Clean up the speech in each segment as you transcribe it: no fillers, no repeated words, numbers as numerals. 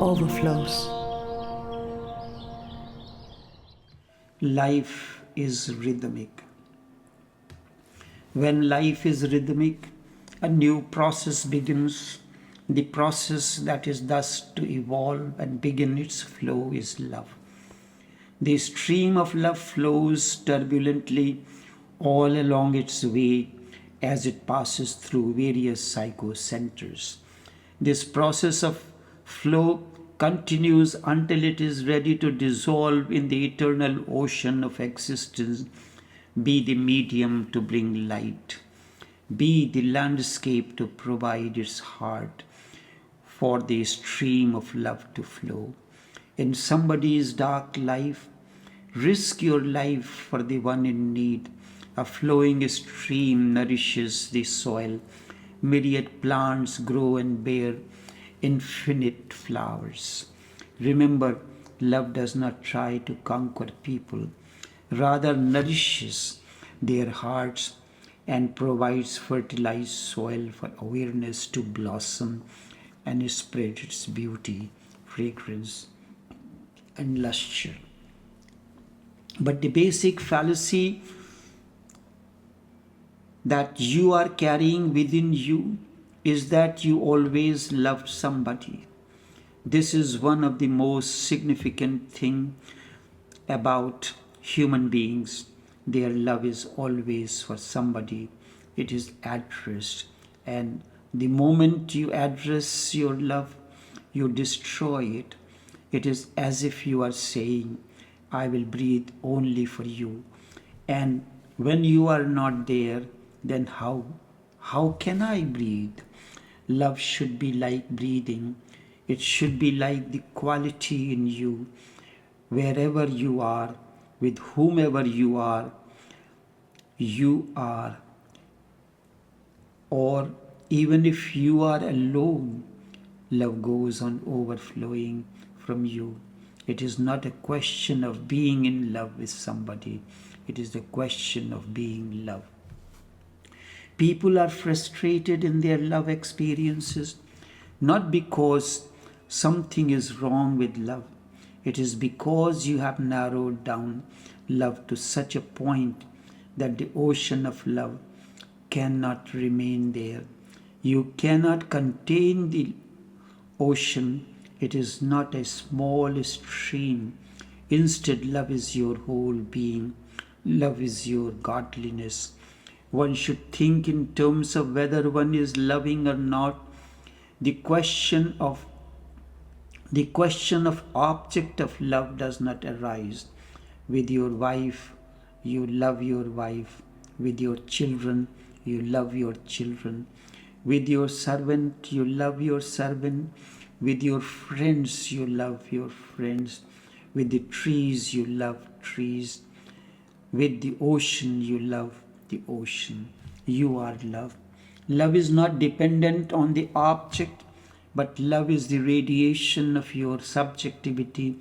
Overflows. Life is rhythmic. When life is rhythmic, a new process begins. The process that is thus to evolve and begin its flow is love. The stream of love flows turbulently all along its way as it passes through various psychocenters. This process of flow continues until it is ready to dissolve in the eternal ocean of existence, be the medium to bring light, be the landscape to provide its heart for the stream of love to flow. In somebody's dark life, risk your life for the one in need. A flowing stream nourishes the soil. Myriad plants grow and bear infinite flowers. Remember, love does not try to conquer people, rather nourishes their hearts and provides fertilized soil for awareness to blossom and spread its beauty, fragrance, and luster. But the basic fallacy that you are carrying within you is that you always loved somebody. This is one of the most significant things about human beings. Their love is always for somebody. It is addressed. And the moment you address your love, you destroy it. It is as if you are saying, I will breathe only for you. And when you are not there, then how? How can I breathe? Love should be like breathing. It should be like the quality in you. Wherever you are, with whomever you are, or even if you are alone, love goes on overflowing from you. It is not a question of being in love with somebody. It is the question of being loved. People are frustrated in their love experiences, not because something is wrong with love. It is because you have narrowed down love to such a point that the ocean of love cannot remain there. You cannot contain the ocean. It is not a small stream. Instead, love is your whole being. Love is your godliness. One should think in terms of whether one is loving or not. The question of object of love does not arise. With your wife, you love your wife. With your children, you love your children. With your servant, you love your servant. With your friends, you love your friends. With the trees, you love trees. With the ocean, you love the ocean. You are love. Love is not dependent on the object, but love is the radiation of your subjectivity,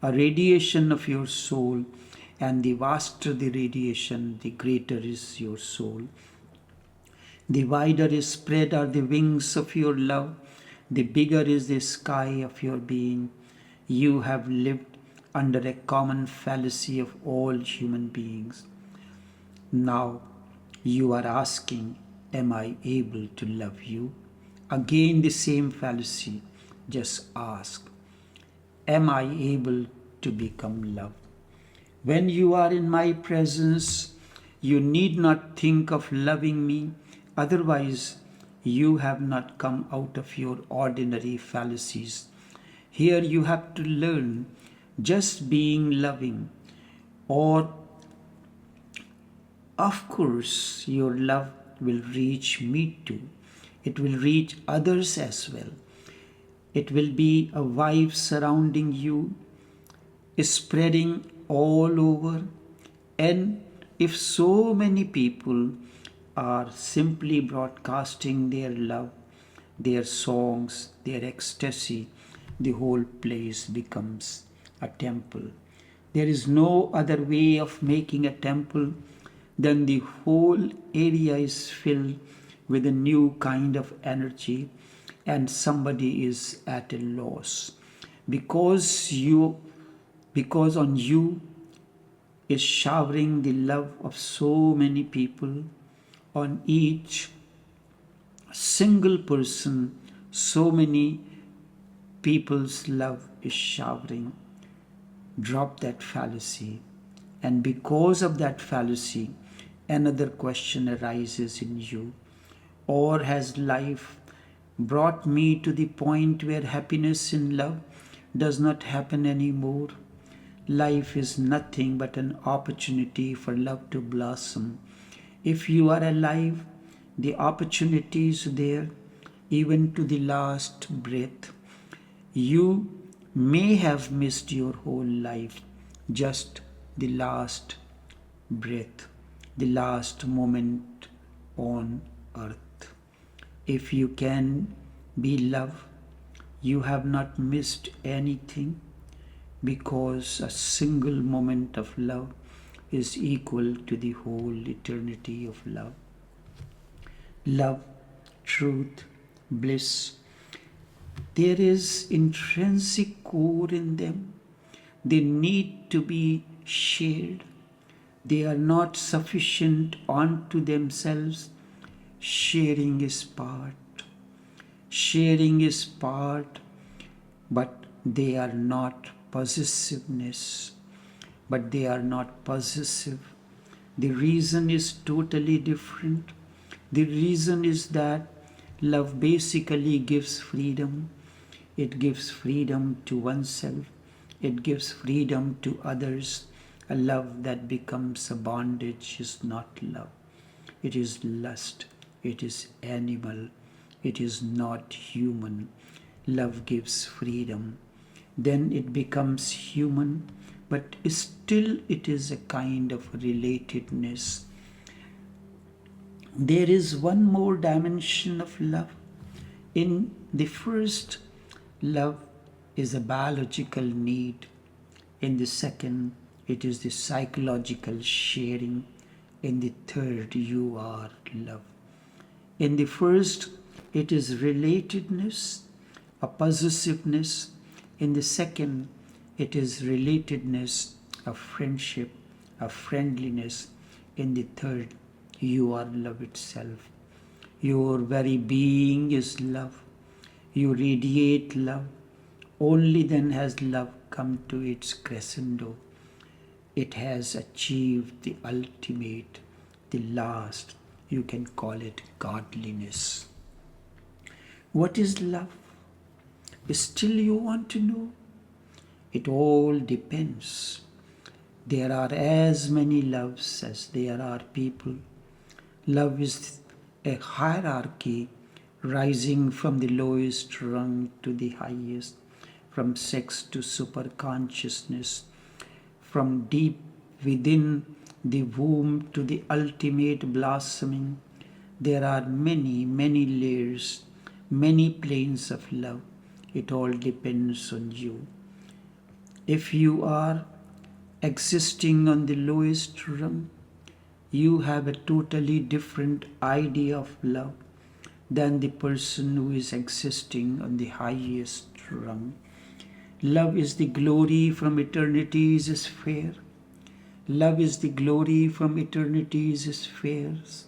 a radiation of your soul, and the vaster the radiation, the greater is your soul. The wider is spread are the wings of your love, the bigger is the sky of your being. You have lived under a common fallacy of all human beings. Now you are asking, am I able to love you? Again the same fallacy. Just ask, am I able to become love? When you are in my presence, you need not think of loving me. Otherwise, you have not come out of your ordinary fallacies. Here you have to learn just being loving, or of course your love will reach me too. It will reach others as well. It will be a vibe surrounding you, spreading all over. And if so many people are simply broadcasting their love, their songs, their ecstasy, the whole place becomes a temple. There is no other way of making a temple than the whole area is filled with a new kind of energy and somebody is at a loss. because on you is showering the love of so many people, on each single person, so many people's love is showering. Drop that fallacy. And because of that fallacy, another question arises in you. Or has life brought me to the point where happiness in love does not happen anymore? Life is nothing but an opportunity for love to blossom. If you are alive, the opportunity is there, even to the last breath. You may have missed your whole life, just the last breath, the last moment on earth. If you can be love, you have not missed anything, because a single moment of love is equal to the whole eternity of love. Love, truth, bliss, there is intrinsic core in them. They need to be shared. They are not sufficient unto themselves. Sharing is part. Sharing is part, but they are not possessiveness. But they are not possessive. The reason is totally different. The reason is that love basically gives freedom. It gives freedom to oneself. It gives freedom to others. A love that becomes a bondage is not love. It is lust. It is animal. It is not human. Love gives freedom. Then it becomes human, but still it is a kind of relatedness. There is one more dimension of love. In the first, love is a biological need. In the second, it is the psychological sharing. In the third, you are love. In the first, it is relatedness, a possessiveness. In the second, it is relatedness, a friendship, a friendliness. In the third, you are love itself. Your very being is love. You radiate love. Only then has love come to its crescendo. It has achieved the ultimate, the last. You can call it godliness. What is love? Still you want to know? It all depends. There are as many loves as there are people. Love is a hierarchy rising from the lowest rung to the highest, from sex to superconsciousness, from deep within the womb to the ultimate blossoming. There are many, many layers, many planes of love. It all depends on you. If you are existing on the lowest rung, you have a totally different idea of love than the person who is existing on the highest rung. Love is the glory from eternity's sphere. Love is the glory from eternity's spheres,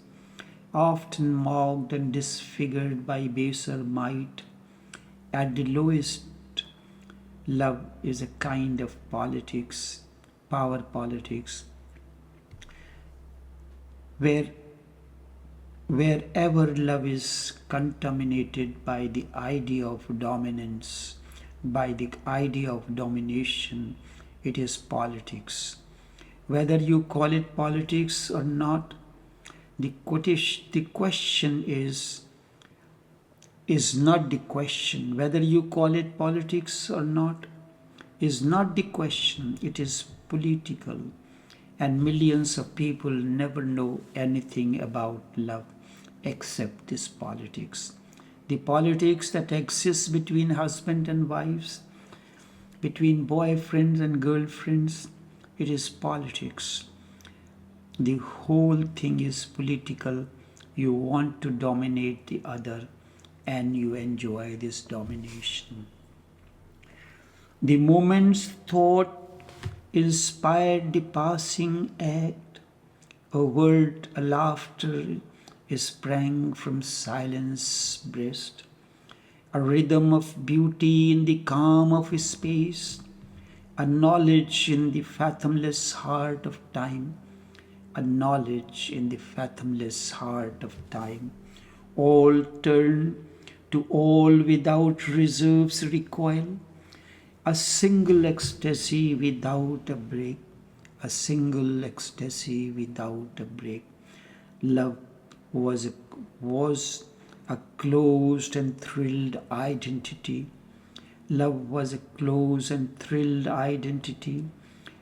often mocked and disfigured by baser might. At the lowest, love is a kind of politics, power politics, wherever love is contaminated by the idea of dominance, by the idea of domination, it is politics. Whether you call it politics or not, the question is not the question. Whether you call it politics or not is not the question. It is political. And millions of people never know anything about love except this politics. The politics that exists between husband and wives, between boyfriends and girlfriends, it is politics. The whole thing is political. You want to dominate the other and you enjoy this domination. The moment's thought inspired the passing act. A word, a laughter sprang from silence breast. A rhythm of beauty in the calm of space. A knowledge in the fathomless heart of time. A knowledge in the fathomless heart of time. All turn to all without reserves recoil. A single ecstasy without a break. A single ecstasy without a break. Love was a closed and thrilled identity. Love was a closed and thrilled identity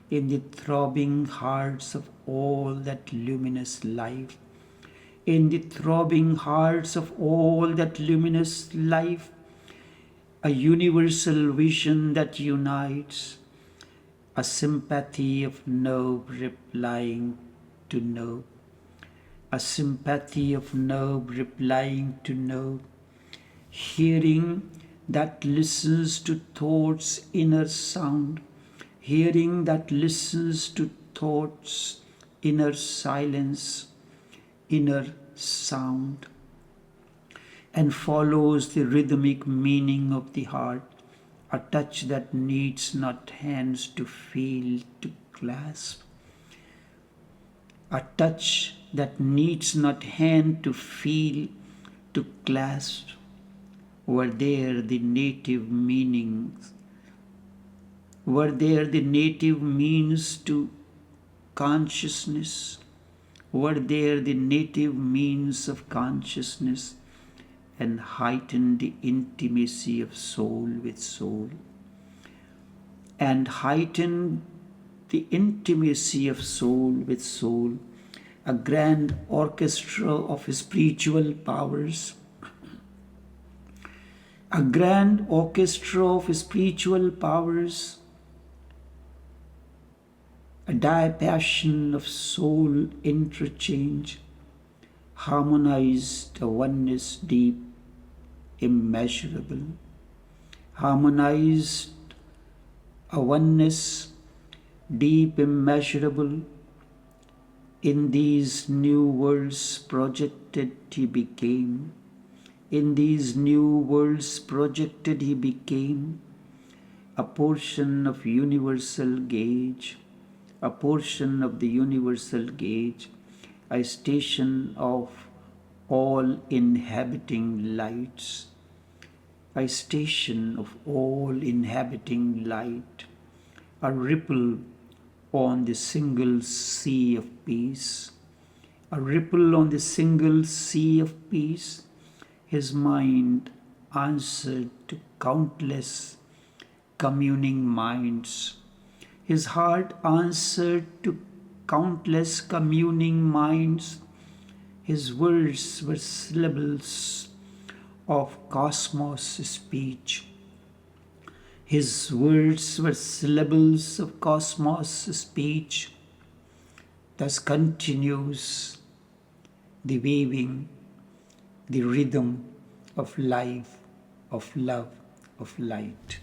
in the throbbing hearts of all that luminous life. In the throbbing hearts of all that luminous life, a universal vision that unites, a sympathy of nerve replying to nerve, a sympathy of nerve replying to nerve, hearing that listens to thoughts' inner sound, hearing that listens to thoughts' inner silence, inner sound, and follows the rhythmic meaning of the heart, a touch that needs not hands to feel, to clasp, a touch that needs not hand to feel, to clasp. Were there the native meanings? Were there the native means to consciousness? Were there the native means of consciousness and heightened the intimacy of soul with soul? And heightened the intimacy of soul with soul, a grand orchestra of spiritual powers, a grand orchestra of spiritual powers, a diapason of soul interchange, harmonized a oneness deep, immeasurable, harmonized a oneness deep, immeasurable. In these new worlds projected he became. In these new worlds projected he became a portion of universal gauge, a portion of the universal gauge, a station of all inhabiting lights, a station of all inhabiting light, a ripple on the single sea of peace, a ripple on the single sea of peace. His mind answered to countless communing minds. His heart answered to countless communing minds. His words were syllables of cosmos speech. His words were syllables of cosmos speech. Thus continues the weaving, the rhythm of life, of love, of light.